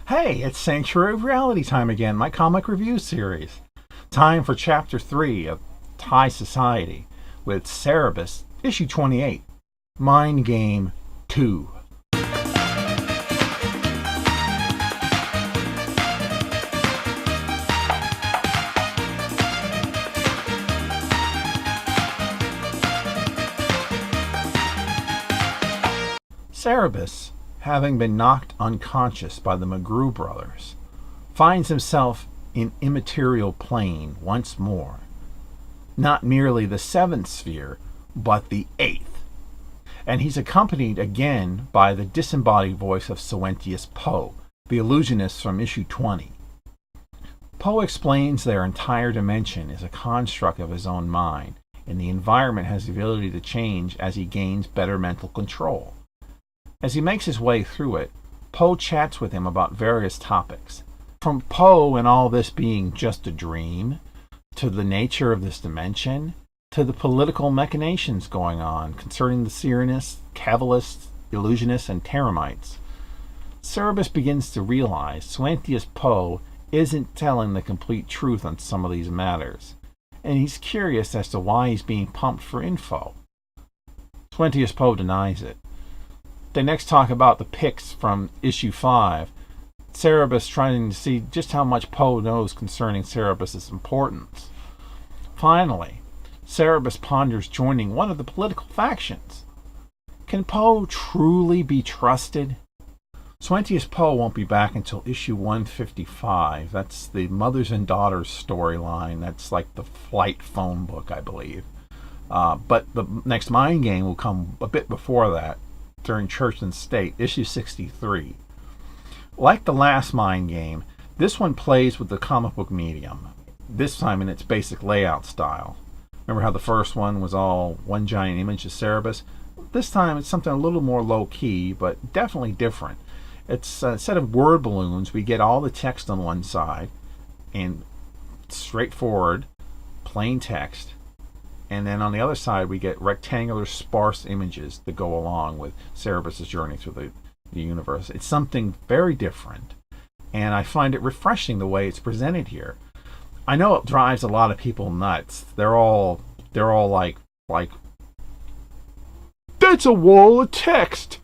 Hey, it's Sanctuary of Reality time again, my comic review series. Time for Chapter 3 of High Society with Cerebus, Issue 28, Mind Game 2. Cerebus, having been knocked unconscious by the McGrew brothers, finds himself in immaterial plane once more. Not merely the seventh sphere, but the eighth. And he's accompanied again by the disembodied voice of Sewentius Poe, the illusionist from issue 20. Poe explains their entire dimension is a construct of his own mind, and the environment has the ability to change as he gains better mental control. As he makes his way through it, Poe chats with him about various topics. From Poe and all this being just a dream, to the nature of this dimension, to the political machinations going on concerning the Sirenists, Kabbalists, Illusionists, and Teramites. Cerebus begins to realize Sewentius Poe isn't telling the complete truth on some of these matters, and he's curious as to why he's being pumped for info. Sewentius Poe denies it. They next talk about the pics from issue 5, Cerebus trying to see just how much Poe knows concerning Cerebus' importance. Finally, Cerebus ponders joining one of the political factions. Can Poe truly be trusted? Sewentius Poe won't be back until issue 155. That's the mothers and daughters storyline. That's like the flight phone book, I believe. But the next Mind Game will come a bit before that, during Church and State, issue 63. Like the last Mind Game, this one plays with the comic book medium, this time in its basic layout style. Remember how the first one was all one giant image of Cerebus? This time it's something a little more low-key, but definitely different. It's a set of word balloons. We get all the text on one side, and straightforward, plain text. And then on the other side, we get rectangular, sparse images that go along with Cerebus' journey through the universe. It's something very different, and I find it refreshing the way it's presented here. I know it drives a lot of people nuts. They're all like, that's a wall of text.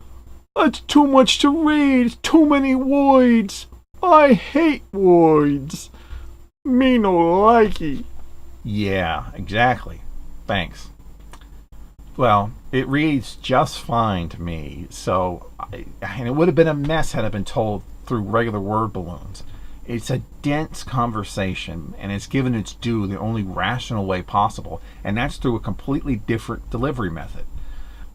That's too much to read. Too many words. I hate words. Me no likey. Yeah, exactly. Thanks. Well, it reads just fine to me, and it would have been a mess had it been told through regular word balloons. It's a dense conversation, and it's given its due the only rational way possible, and that's through a completely different delivery method.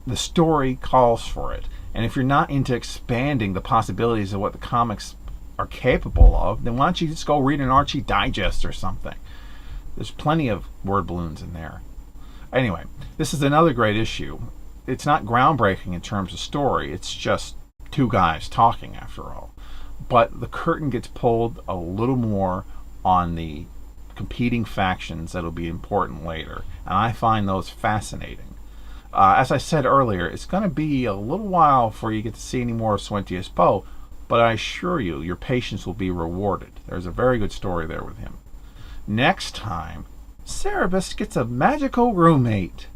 The story calls for it, and if you're not into expanding the possibilities of what the comics are capable of, then why don't you just go read an Archie Digest or something? There's plenty of word balloons in there. Anyway, this is another great issue. It's not groundbreaking in terms of story. It's just two guys talking, after all. But the curtain gets pulled a little more on the competing factions that'll be important later. And I find those fascinating. As I said earlier, it's going to be a little while before you get to see any more of Sewentius Poe, but I assure you, your patience will be rewarded. There's a very good story there with him. Next time, Cerebus gets a magical roommate.